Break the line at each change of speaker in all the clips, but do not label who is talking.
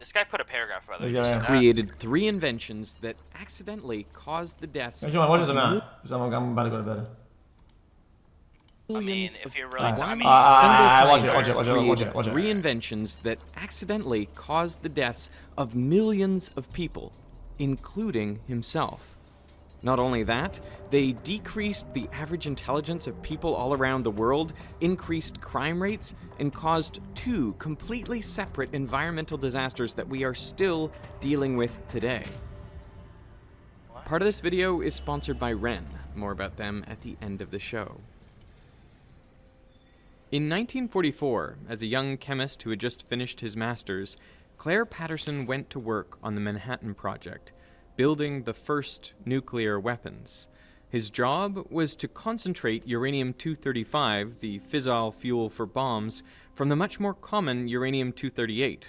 This guy put a paragraph about
This
this.
guy,
Created 3 inventions that accidentally caused the deaths
Come on, watch this
of
man. I'm about to go to bed.
I mean,
millions
if
of
you're really,
people.
I mean,
watch it,
Scientists
watch it, watch it.
created 3 inventions that accidentally caused the deaths of millions of people, including himself. Not only that, they decreased the average intelligence of people all around the world, increased crime rates, and caused 2 completely separate environmental disasters that we are still dealing with today. Part of this video is sponsored by Ren. More about them at the end of the show. In 1944, as a young chemist who had just finished his master's, Claire Patterson went to work on the Manhattan Project, building the first nuclear weapons. His job was to concentrate uranium-235, the fissile fuel for bombs, from the much more common uranium-238.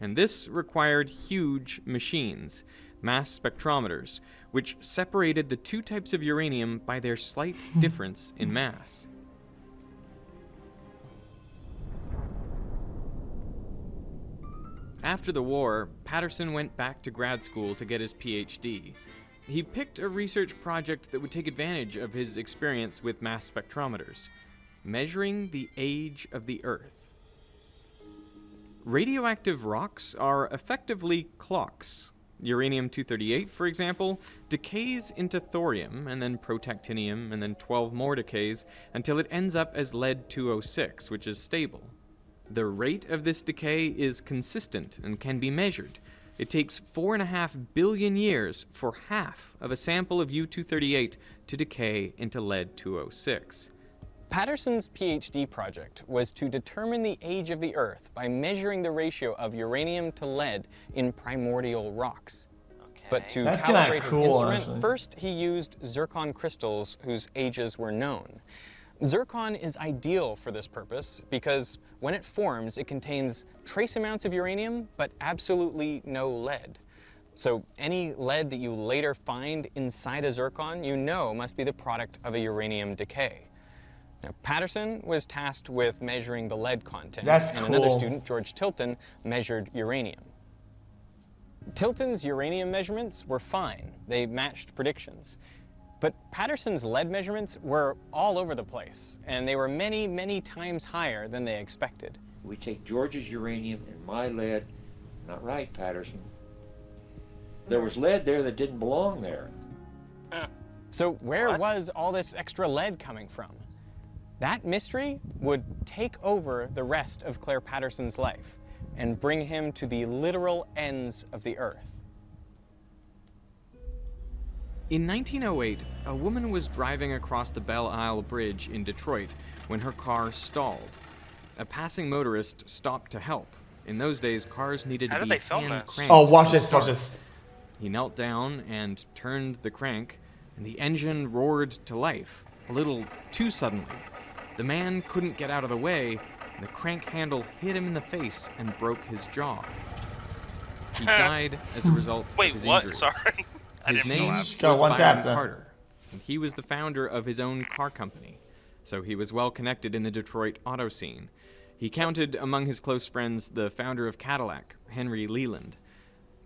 And this required huge machines, mass spectrometers, which separated the 2 types of uranium by their slight difference in mass. After the war, Patterson went back to grad school to get his PhD. He picked a research project that would take advantage of his experience with mass spectrometers, measuring the age of the Earth. Radioactive rocks are effectively clocks. Uranium-238, for example, decays into thorium, and then protactinium, and then 12 more decays, until it ends up as lead-206, which is stable. The rate of this decay is consistent and can be measured. It takes 4.5 billion years for half of a sample of U-238 to decay into lead-206.
Patterson's PhD project was to determine the age of the Earth by measuring the ratio of uranium to lead in primordial rocks.
okay.
But to
That's kinda
calibrate his
cool,
instrument,
honestly.
first he used zircon crystals whose ages were known. Zircon is ideal for this purpose because when it forms, it contains trace amounts of uranium, but absolutely no lead. So any lead that you later find inside a zircon, you know must be the product of a uranium decay. Now, Patterson was tasked with measuring the lead content,
That's
and another
cool.
student, George Tilton, measured uranium. Tilton's uranium measurements were fine. They matched predictions. But Patterson's lead measurements were all over the place, and they were many, many times higher than they expected.
We take George's uranium and my lead. Not right, Patterson. There was lead there that didn't belong there.
So where
What?
was all this extra lead coming from? That mystery would take over the rest of Claire Patterson's life and bring him to the literal ends of the Earth.
In 1908, a woman was driving across the Belle Isle Bridge in Detroit when her car stalled. A passing motorist stopped to help. In those days, cars needed
How
to
did
be
they film
hand
this?
cranked.
Oh, watch
to
this, watch
start.
this.
He knelt down and turned the crank, and the engine roared to life, a little too suddenly. The man couldn't get out of the way, and the crank handle hit him in the face and broke his jaw. He died as a result of
Wait,
his
what?
injuries.
Sorry. I
His
didn't
name
know
was
Go, one tap,
Byron
then.
Carter, and he was the founder of his own car company, so he was well connected in the Detroit auto scene. He counted among his close friends the founder of Cadillac, Henry Leland.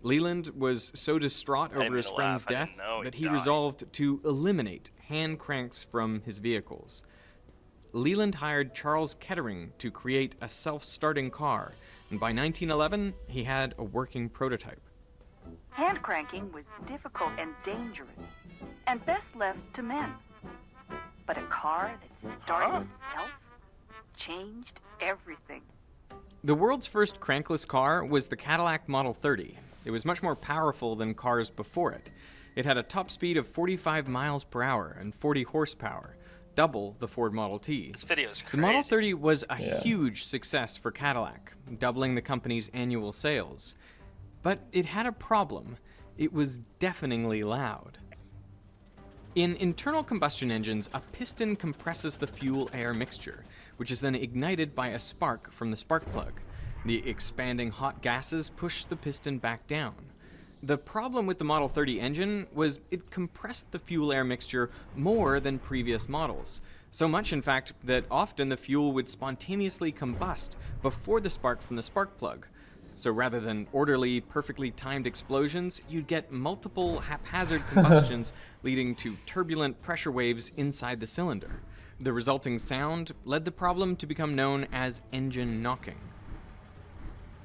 Leland was so distraught
didn't
over his
mean to
friend's
laugh. I didn't
death
know he
that he
died.
resolved to eliminate hand cranks from his vehicles. Leland hired Charles Kettering to create a self-starting car, and by 1911, he had a working prototype.
Hand cranking was difficult and dangerous, and best left to men. But a car that started itself changed everything.
The world's first crankless car was the Cadillac Model 30. It was much more powerful than cars before it. It had a top speed of 45 miles per hour and 40 horsepower, double the Ford Model T.
This video is crazy.
The Model 30 was a
Yeah.
huge success for Cadillac, doubling the company's annual sales. But it had a problem. It was deafeningly loud. In internal combustion engines, a piston compresses the fuel-air mixture, which is then ignited by a spark from the spark plug. The expanding hot gases push the piston back down. The problem with the Model 30 engine was it compressed the fuel-air mixture more than previous models. So much, in fact, that often the fuel would spontaneously combust before the spark from the spark plug. So rather than orderly, perfectly timed explosions, you'd get multiple haphazard combustions leading to turbulent pressure waves inside the cylinder. The resulting sound led the problem to become known as engine knocking.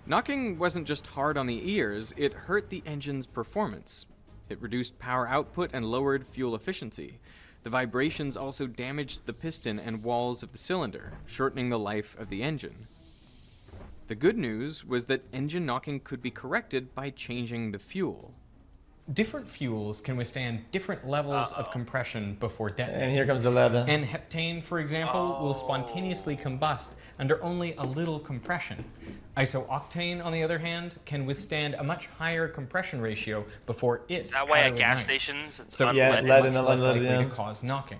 Knocking wasn't just hard on the ears, it hurt the engine's performance. It reduced power output and lowered fuel efficiency. The vibrations also damaged the piston and walls of the cylinder, shortening the life of the engine. The good news was that engine knocking could be corrected by changing the fuel. Different fuels can withstand different levels of compression before detonating.
And here comes the lead.
N-heptane, for example, will spontaneously combust under only a little compression. Isooctane, on the other hand, can withstand a much higher compression ratio before it
Is that why at gas
auto-ignites.
stations it's
So
unleaded?
it's
lead
much
and
less
lead,
likely
yeah.
to cause knocking.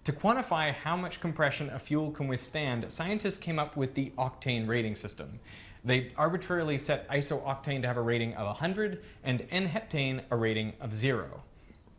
To quantify how much compression a fuel can withstand, scientists came up with the octane rating system. They arbitrarily set isooctane to have a rating of 100 and N-heptane a rating of 0.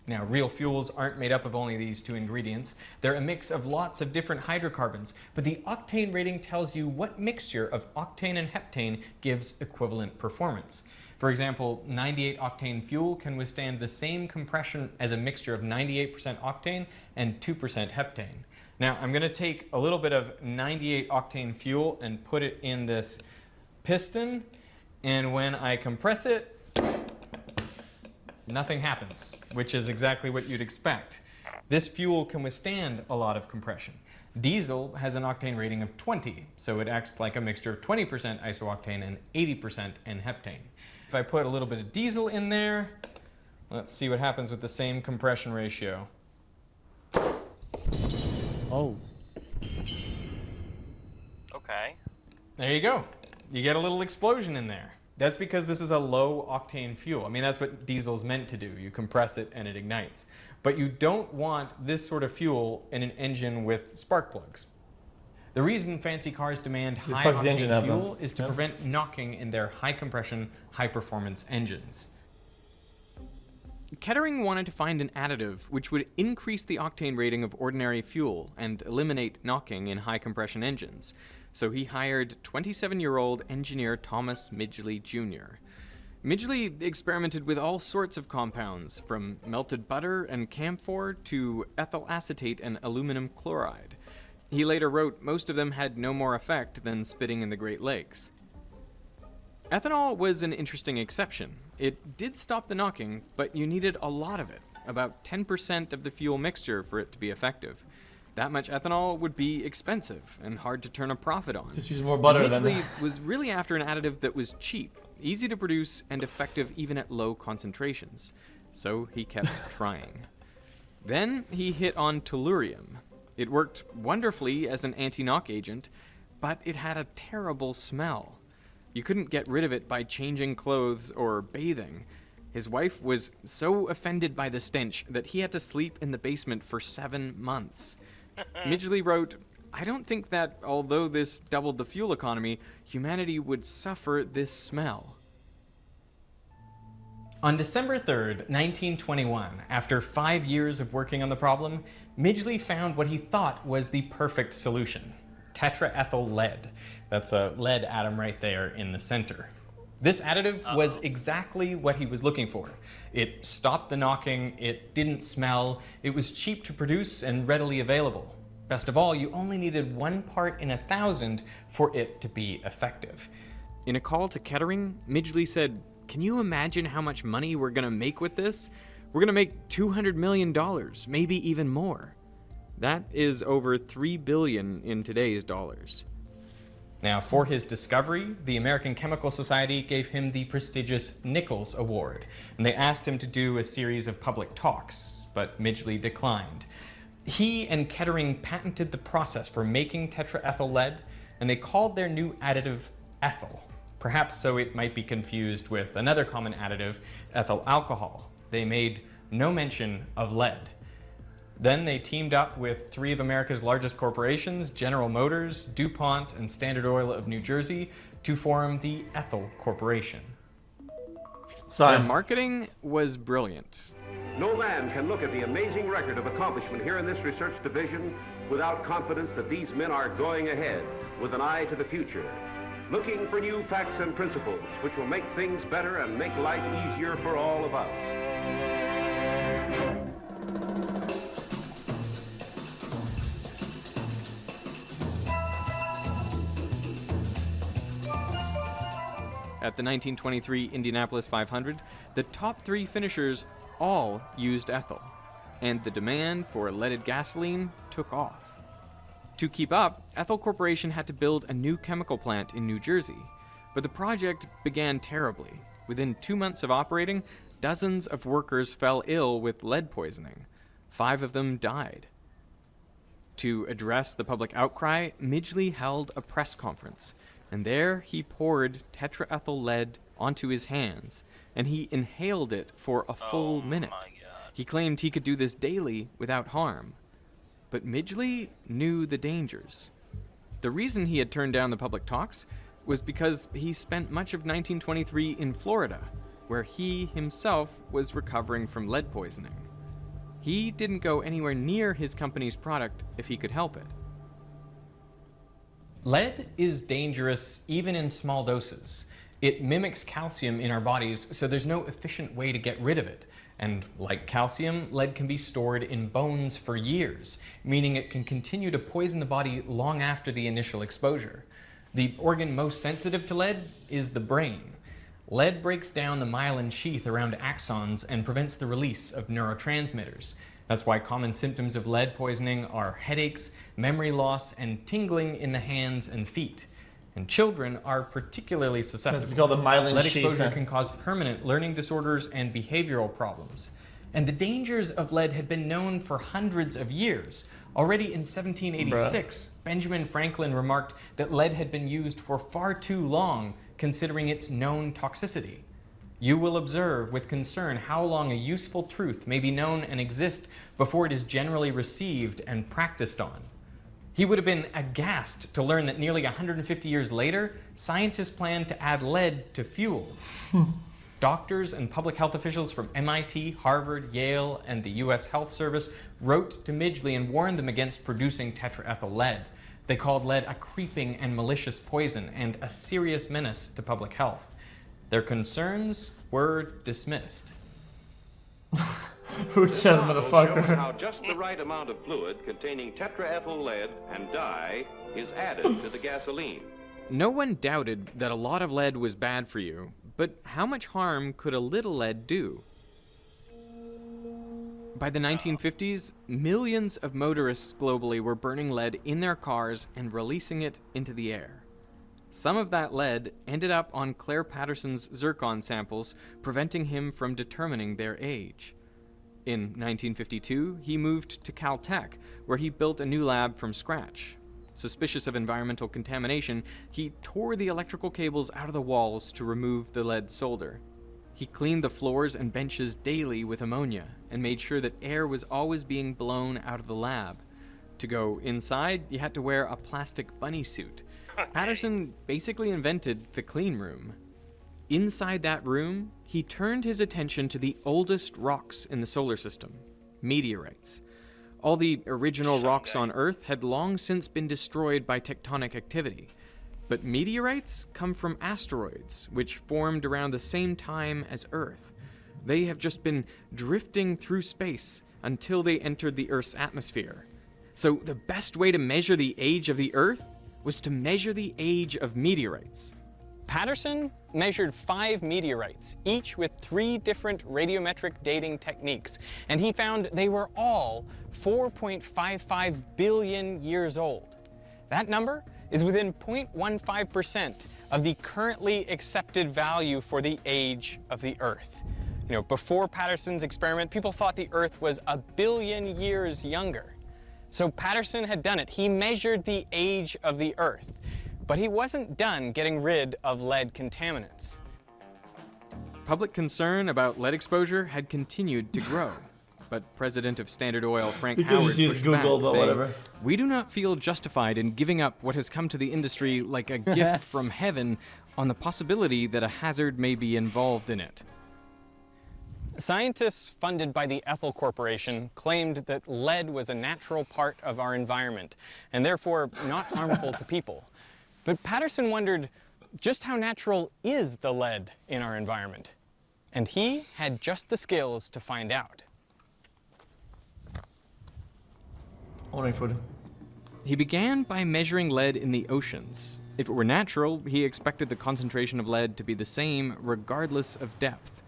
Now, real fuels aren't made up of only these two ingredients. They're a mix of lots of different hydrocarbons, but the octane rating tells you what mixture of octane and heptane gives equivalent performance. For example, 98 octane fuel can withstand the same compression as a mixture of 98% octane and 2% heptane. Now, I'm going to take a little bit of 98 octane fuel and put it in this piston, and when I compress it, nothing happens, which is exactly what you'd expect. This fuel can withstand a lot of compression. Diesel has an octane rating of 20, so it acts like a mixture of 20% isooctane and 80% N-heptane. If I put a little bit of diesel in there, let's see what happens with the same compression ratio.
Oh.
Okay.
There you go. You get a little explosion in there. That's because this is a low octane fuel. I mean, that's what diesel's meant to do. You compress it and it ignites. But you don't want this sort of fuel in an engine with spark plugs. The reason fancy cars demand high
fucks the engine
octane
up,
fuel
though.
is to prevent knocking in their high compression, high performance engines. Kettering wanted to find an additive which would increase the octane rating of ordinary fuel and eliminate knocking in high compression engines. So he hired 27-year-old engineer Thomas Midgley Jr. Midgley experimented with all sorts of compounds, from melted butter and camphor to ethyl acetate and aluminum chloride. He later wrote most of them had no more effect than spitting in the Great Lakes. Ethanol was an interesting exception. It did stop the knocking, but you needed a lot of it, about 10% of the fuel mixture for it to be effective. That much ethanol would be expensive and hard to turn a profit on.
Just use more butter than
Midgley was really after an additive that was cheap, easy to produce, and effective even at low concentrations. So he kept trying. Then he hit on tellurium. It worked wonderfully as an anti-knock agent, but it had a terrible smell. You couldn't get rid of it by changing clothes or bathing. His wife was so offended by the stench that he had to sleep in the basement for 7 months. Midgley wrote, "I don't think that, although this doubled the fuel economy, humanity would suffer this smell." On December 3rd, 1921, after 5 years of working on the problem, Midgley found what he thought was the perfect solution: tetraethyl lead. That's a lead atom right there in the center. This additive was exactly what he was looking for. It stopped the knocking, it didn't smell, it was cheap to produce and readily available. Best of all, you only needed 1 part in 1,000 for it to be effective. In a call to Kettering, Midgley said, "Can you imagine how much money we're gonna make with this? We're gonna make $200 million, maybe even more." That is over $3 billion in today's dollars. Now, for his discovery, the American Chemical Society gave him the prestigious Nichols Award, and they asked him to do a series of public talks, but Midgley declined. He and Kettering patented the process for making tetraethyl lead, and they called their new additive ethyl, perhaps so it might be confused with another common additive, ethyl alcohol. They made no mention of lead. Then they teamed up with 3 of America's largest corporations, General Motors, DuPont, and Standard Oil of New Jersey, to form the Ethyl Corporation.
Sorry.
Their marketing was brilliant.
No man can look at the amazing record of accomplishment here in this research division without confidence that these men are going ahead with an eye to the future. looking for new facts and principles which will make things better and make life easier for all of us.
At the 1923 Indianapolis 500, the top 3 finishers all used ethyl, and the demand for leaded gasoline took off. To keep up, Ethyl Corporation had to build a new chemical plant in New Jersey, but the project began terribly. Within 2 months of operating, dozens of workers fell ill with lead poisoning. 5 of them died. To address the public outcry, Midgley held a press conference, and there he poured tetraethyl lead onto his hands, and he inhaled it for a full minute. He claimed he could do this daily without harm. But Midgley knew the dangers. The reason he had turned down the public talks was because he spent much of 1923 in Florida, where he himself was recovering from lead poisoning. He didn't go anywhere near his company's product if he could help it.
Lead is dangerous even in small doses. It mimics calcium in our bodies, so there's no efficient way to get rid of it. And like calcium, lead can be stored in bones for years, meaning it can continue to poison the body long after the initial exposure. The organ most sensitive to lead is the brain. Lead breaks down the myelin sheath around axons and prevents the release of neurotransmitters. That's why common symptoms of lead poisoning are headaches, memory loss, and tingling in the hands and feet. And children are particularly susceptible.
It's called the myelin
lead
sheath.
exposure can cause permanent learning disorders and behavioral problems. And the dangers of lead had been known for hundreds of years. Already in 1786, Benjamin Franklin remarked that lead had been used for far too long, considering its known toxicity. You will observe with concern how long a useful truth may be known and exist before it is generally received and practiced on. He would have been aghast to learn that nearly 150 years later, scientists planned to add lead to fuel. Doctors and public health officials from MIT, Harvard, Yale, and the U.S. Health Service wrote to Midgley and warned them against producing tetraethyl lead. They called lead a creeping and malicious poison and a serious menace to public health. Their concerns were dismissed.
Who cares,
Showing
motherfucker?
how just the right amount of fluid containing tetraethyl lead and dye is added to the gasoline.
No one doubted that a lot of lead was bad for you, but how much harm could a little lead do? By the 1950s, millions of motorists globally were burning lead in their cars and releasing it into the air. Some of that lead ended up on Claire Patterson's zircon samples, preventing him from determining their age. In 1952, he moved to Caltech, where he built a new lab from scratch. Suspicious of environmental contamination, he tore the electrical cables out of the walls to remove the lead solder. He cleaned the floors and benches daily with ammonia and made sure that air was always being blown out of the lab. To go inside, you had to wear a plastic bunny suit. Patterson basically invented the clean room. Inside that room, he turned his attention to the oldest rocks in the solar system, meteorites. All the original rocks on Earth had long since been destroyed by tectonic activity. But meteorites come from asteroids, which formed around the same time as Earth. They have just been drifting through space until they entered the Earth's atmosphere. So the best way to measure the age of the Earth was to measure the age of meteorites.
Patterson measured 5 meteorites, each with 3 different radiometric dating techniques, and he found they were all 4.55 billion years old. That number is within 0.15% of the currently accepted value for the age of the Earth. You know, before Patterson's experiment, people thought the Earth was 1 billion years younger. So Patterson had done it. He measured the age of the Earth. But he wasn't done getting rid of lead contaminants.
Public concern about lead exposure had continued to grow. But President of Standard Oil, Frank
You could
Howard,
just use
pushed
Google,
back,
but
saying,
whatever.
"We do not feel justified in giving up what has come to the industry like a gift from heaven on the possibility that a hazard may be involved in it."
Scientists funded by the Ethyl Corporation claimed that lead was a natural part of our environment and therefore not harmful to people. But Patterson wondered, just how natural is the lead in our environment? And he had just the skills to find out.
He began by measuring lead in the oceans. If it were natural, he expected the concentration of lead to be the same regardless of depth.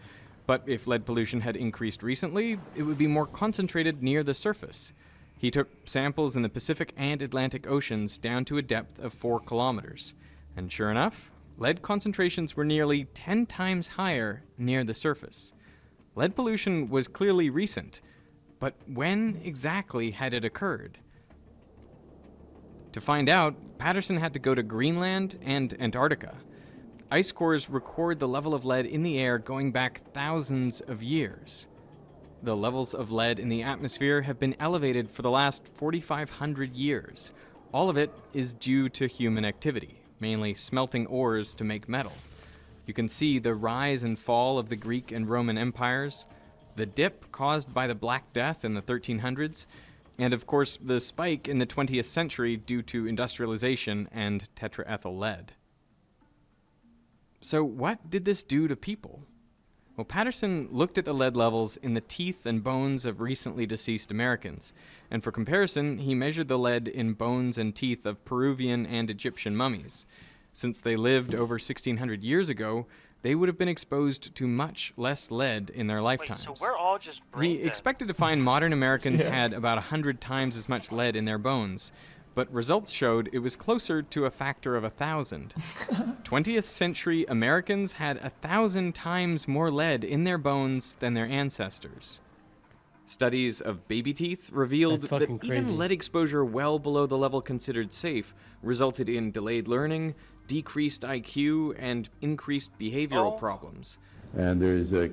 But if lead pollution had increased recently, it would be more concentrated near the surface. He took samples in the Pacific and Atlantic Oceans down to a depth of 4 kilometers. And sure enough, lead concentrations were nearly 10 times higher near the surface. Lead pollution was clearly recent, but when exactly had it occurred? To find out, Patterson had to go to Greenland and Antarctica. Ice cores record the level of lead in the air going back thousands of years. The levels of lead in the atmosphere have been elevated for the last 4,500 years. All of it is due to human activity, mainly smelting ores to make metal. You can see the rise and fall of the Greek and Roman empires, the dip caused by the Black Death in the 1300s, and of course the spike in the 20th century due to industrialization and tetraethyl lead. So what did this do to people? Well, Patterson looked at the lead levels in the teeth and bones of recently deceased Americans, and for comparison, he measured the lead in bones and teeth of Peruvian and Egyptian mummies. Since they lived over 1,600 years ago, they would have been exposed to much less lead in their lifetimes.
Wait, so we're all just brain
He
dead.
expected to find modern Americans had about 100 times as much lead in their bones, but results showed it was closer to a factor of 1,000. 20th century Americans had 1,000 times more lead in their bones than their ancestors. Studies of baby teeth revealed that even lead exposure well below the level considered safe resulted in delayed learning, decreased IQ, and increased behavioral problems.
And there's a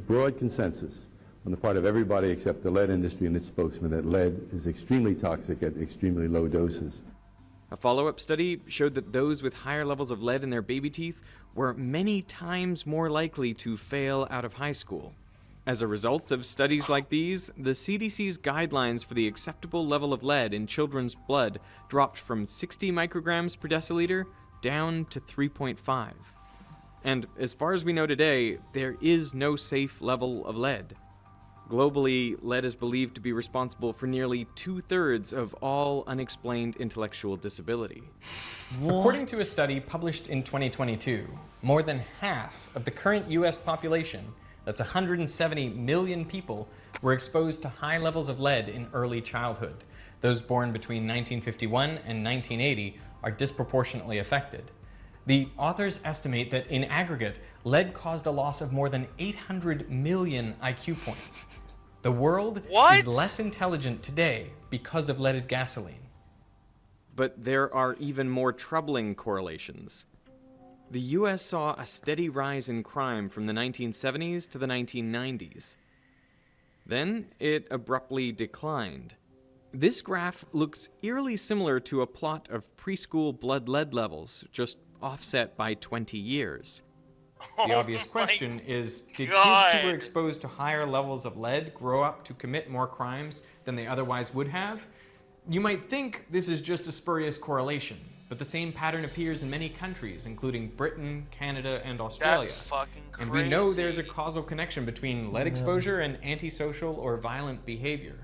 broad consensus on the part of everybody except the lead industry and its spokesman that lead is extremely toxic at extremely low doses.
A follow-up study showed that those with higher levels of lead in their baby teeth were many times more likely to fail out of high school. As a result of studies like these, the CDC's guidelines for the acceptable level of lead in children's blood dropped from 60 micrograms per deciliter down to 3.5. And as far as we know today, there is no safe level of lead. Globally, lead is believed to be responsible for nearly 2/3 of all unexplained intellectual disability.
According to a study published in 2022, more than half of the current US population, that's 170 million people, were exposed to high levels of lead in early childhood. Those born between 1951 and 1980 are disproportionately affected. The authors estimate that in aggregate, lead caused a loss of more than 800 million IQ points. The world is less intelligent today because of leaded gasoline.
But there are even more troubling correlations. The US saw a steady rise in crime from the 1970s to the 1990s. Then it abruptly declined. This graph looks eerily similar to a plot of preschool blood lead levels, just offset by 20 years. The obvious question is, did kids who were exposed to higher levels of lead grow up to commit more crimes than they otherwise would have? You might think this is just a spurious correlation, but the same pattern appears in many countries, including Britain, Canada, and Australia.
That's fucking crazy.
And we know there's a causal connection between lead exposure and antisocial or violent behavior.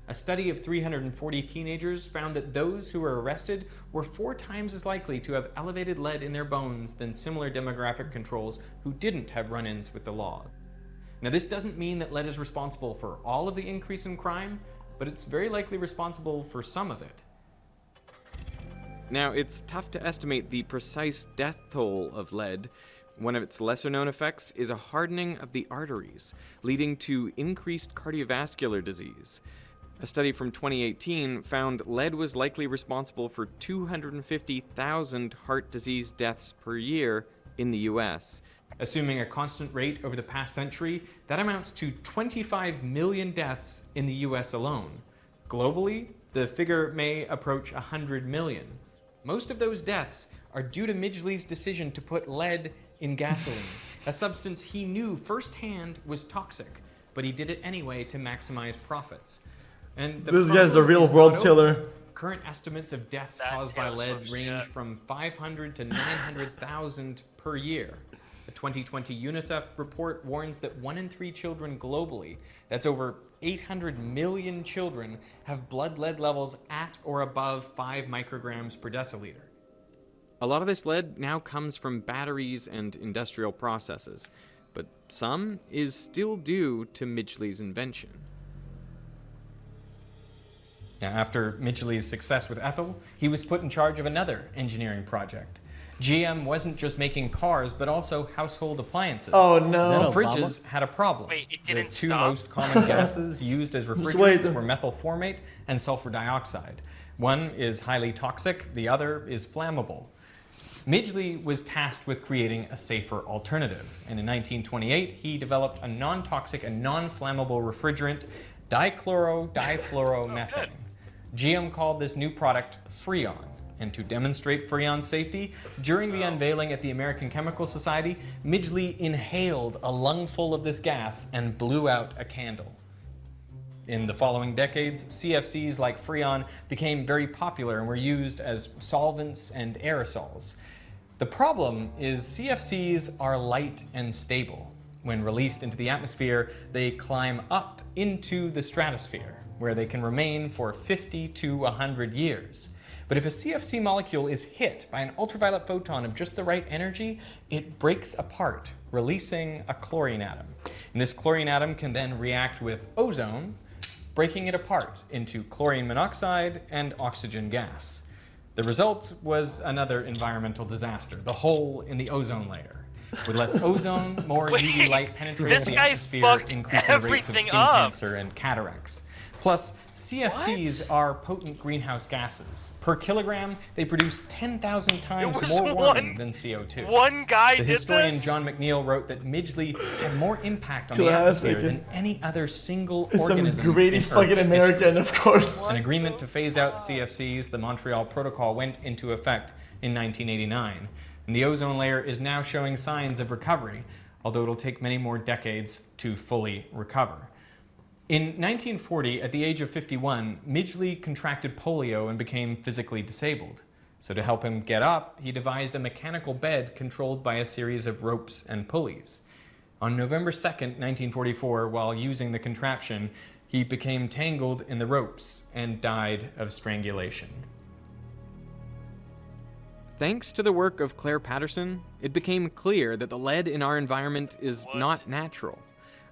A study of 340 teenagers found that those who were arrested were 4 times as likely to have elevated lead in their bones than similar demographic controls who didn't have run-ins with the law. Now, this doesn't mean that lead is responsible for all of the increase in crime, but it's very likely responsible for some of it. Now, it's tough to estimate the precise death toll of lead. One of its lesser-known effects is a hardening of the arteries, leading to increased cardiovascular disease. A study from 2018 found lead was likely responsible for 250,000 heart disease deaths per year in the US. Assuming a constant rate over the past century, that amounts to 25 million deaths in the US alone. Globally, the figure may approach 100 million. Most of those deaths are due to Midgley's decision to put lead in gasoline, a substance he knew firsthand was toxic, but he did it anyway to maximize profits. And
This guy's the real world killer.
current estimates of deaths
That
caused by
tells
lead
us
range
shit.
from 500 to 900,000 per year. The 2020 UNICEF report warns that 1 in 3 children globally, that's over 800 million children, have blood lead levels at or above 5 micrograms per deciliter. A lot of this lead now comes from batteries and industrial processes, but some is still due to Midgley's invention. Now, after Midgley's success with ethyl, he was put in charge of another engineering project. GM wasn't just making cars, but also household appliances.
Oh, no.
The fridges had a problem.
Wait, it
The
didn't
two
stop?
most common gases used as
wait.
refrigerants were methylformate and sulfur dioxide. One is highly toxic, the other is flammable. Midgley was tasked with creating a safer alternative, and in 1928 he developed a non-toxic and non-flammable refrigerant, dichloro-difluoromethane. GM called this new product Freon, and to demonstrate Freon's safety, during the unveiling at the American Chemical Society, Midgley inhaled a lungful of this gas and blew out a candle. In the following decades, CFCs like Freon became very popular and were used as solvents and aerosols. The problem is CFCs are light and stable. When released into the atmosphere, they climb up into the stratosphere, where they can remain for 50 to 100 years. But if a CFC molecule is hit by an ultraviolet photon of just the right energy, it breaks apart, releasing a chlorine atom. And this chlorine atom can then react with ozone, breaking it apart into chlorine monoxide and oxygen gas. The result was another environmental disaster, the hole in the ozone layer. With less ozone, more UV light penetrates
this
the
guy
atmosphere,
fucked
increasing rates of
everything
skin
up.
cancer and cataracts. Plus, CFCs are potent greenhouse gases. Per kilogram, they produce 10,000 times
was
more warming
one-
than CO2.
One guy
The
did
historian
this?
John McNeil wrote that Midgley had more impact on the
Classic.
atmosphere than any other single
It's
organism
some greedy
in
fucking
Earth's
American,
history.
of course.
An agreement to phase out CFCs, the Montreal Protocol, went into effect in 1989. And the ozone layer is now showing signs of recovery, although it'll take many more decades to fully recover. In 1940, at the age of 51, Midgley contracted polio and became physically disabled. So to help him get up, he devised a mechanical bed controlled by a series of ropes and pulleys. On November 2nd, 1944, while using the contraption, he became tangled in the ropes and died of strangulation. Thanks to the work of Claire Patterson, it became clear that the lead in our environment is not natural.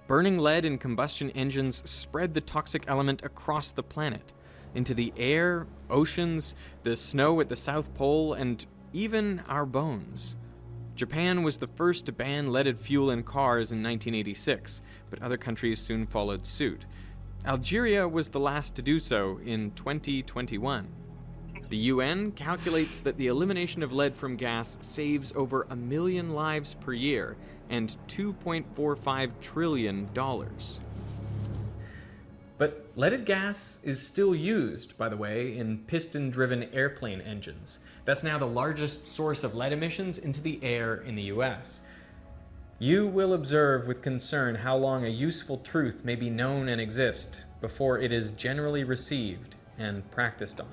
Burning lead in combustion engines spread the toxic element across the planet, into the air, oceans, the snow at the South Pole, and even our bones. Japan was the first to ban leaded fuel in cars in 1986, but other countries soon followed suit. Algeria was the last to do so in 2021. The UN calculates that the elimination of lead from gas saves over 1 million lives per year and $2.45 trillion. But leaded gas is still used, by the way, in piston-driven airplane engines. That's now the largest source of lead emissions into the air in the US. You will observe with concern how long a useful truth may be known and exist before it is generally received and practiced on.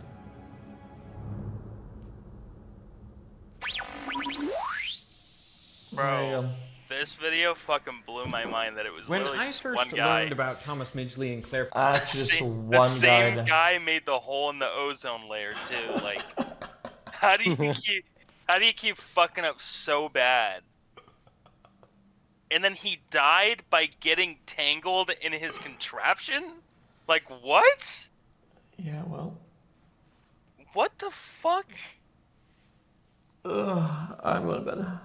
Bro, this video fucking blew my mind that it was
When
literally
I
just
first
one guy.
learned about Thomas Midgley and Claire
Just
the
one
same
guy.
guy made the hole in the ozone layer too. Like, how do you keep fucking up so bad? And then he died by getting tangled in his contraption? Like, what?
Yeah, well.
What the fuck?
I'm going to bed.